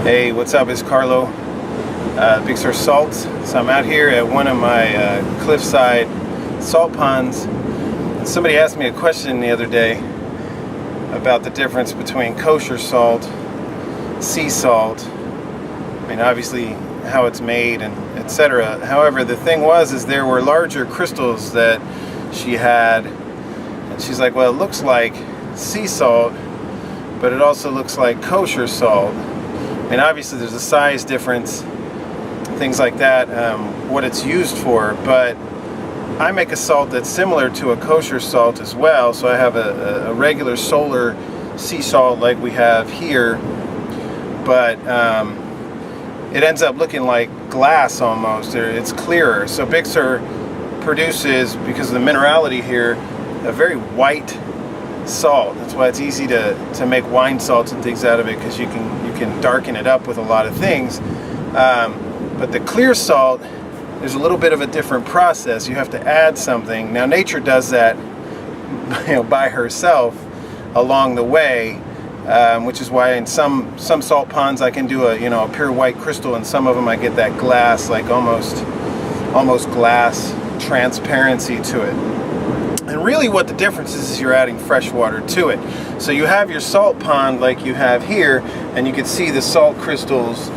Hey, what's up? It's Carlo, Big Sur Salt. So I'm out here at one of my cliffside salt ponds. Somebody asked me a question the other day about the difference between kosher salt, sea salt. I mean, obviously how it's made and etc. However, the thing is there were larger crystals that she had, and she's like, well, it looks like sea salt, but it also looks like kosher salt. I mean, obviously there's a size difference, things like that, what it's used for, but I make a salt that's similar to a kosher salt as well. So I have a regular solar sea salt like we have here, but it ends up looking like glass almost. It's clearer. So Big Sur produces, because of the minerality here, a very white salt. That's why it's easy to make wine salts and things out of it, because you can darken it up with a lot of things. But the clear salt, there's a little bit of a different process. You have to add something. Now nature does that, by herself along the way, which is why in some salt ponds I can do a pure white crystal, and some of them I get that glass, like almost glass transparency to it. And really what the difference is you're adding fresh water to it. So you have your salt pond like you have here, and you can see the salt crystals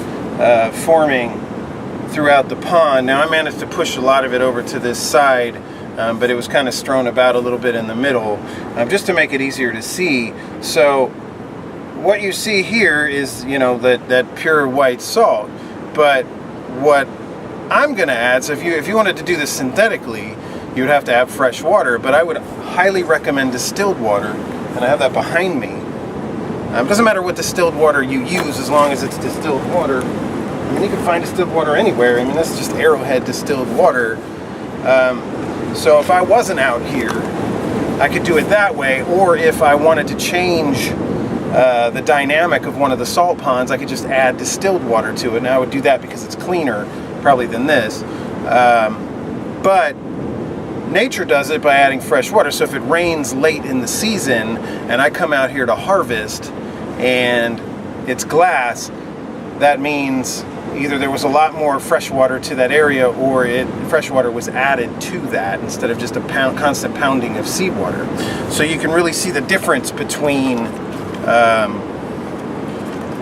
forming throughout the pond. Now I managed to push a lot of it over to this side, but it was kind of strewn about a little bit in the middle, just to make it easier to see. So what you see here is, that pure white salt. But what I'm going to add, so if you wanted to do this synthetically, you would have to have fresh water, but I would highly recommend distilled water, and I have that behind me. It doesn't matter what distilled water you use, as long as it's distilled water. I mean, you can find distilled water anywhere. I mean, that's just Arrowhead distilled water. So if I wasn't out here, I could do it that way, or if I wanted to change the dynamic of one of the salt ponds, I could just add distilled water to it, and I would do that because it's cleaner probably than this. But nature does it by adding fresh water. So if it rains late in the season and I come out here to harvest and it's glass, that means either there was a lot more fresh water to that area, or fresh water was added to that instead of just a constant pounding of seawater. So you can really see the difference between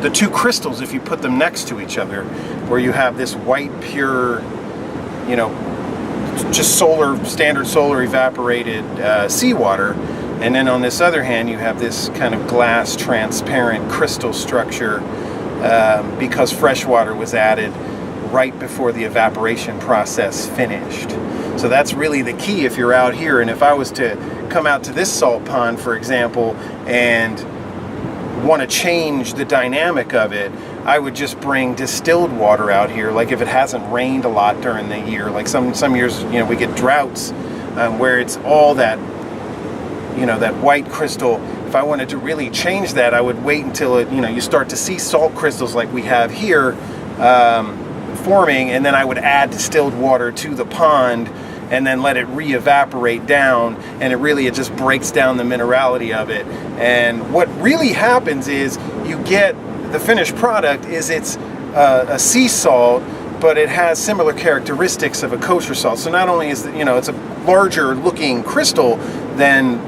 the two crystals if you put them next to each other, where you have this white pure, just standard solar evaporated seawater, and then on this other hand you have this kind of glass transparent crystal structure, because fresh water was added right before the evaporation process finished. So that's really the key if you're out here. And if I was to come out to this salt pond, for example, and want to change the dynamic of it, I would just bring distilled water out here. Like if it hasn't rained a lot during the year, like some years, we get droughts where it's all that, that white crystal. If I wanted to really change that, I would wait until it, you start to see salt crystals like we have here forming, and then I would add distilled water to the pond and then let it re-evaporate down, and it just breaks down the minerality of it. And what really happens is you get the finished product is it's a sea salt, but it has similar characteristics of a kosher salt. So not only is it's a larger looking crystal than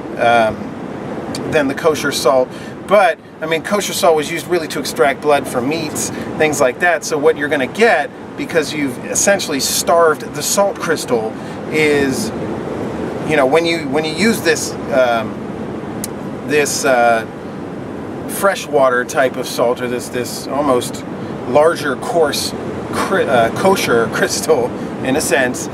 the kosher salt, but I mean, kosher salt was used really to extract blood from meats, things like that. So what you're going to get, because you've essentially starved the salt crystal, is when you use this freshwater type of salt, or this almost larger coarse kosher crystal in a sense,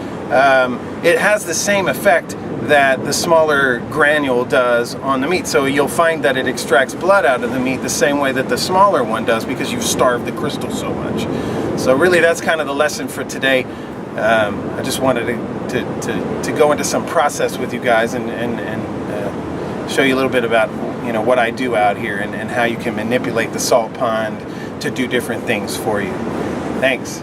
it has the same effect that the smaller granule does on the meat. So you'll find that it extracts blood out of the meat the same way that the smaller one does, because you've starved the crystal so much. So really that's kind of the lesson for today. I just wanted to go into some process with you guys and show you a little bit about what I do out here, and how you can manipulate the salt pond to do different things for you. Thanks.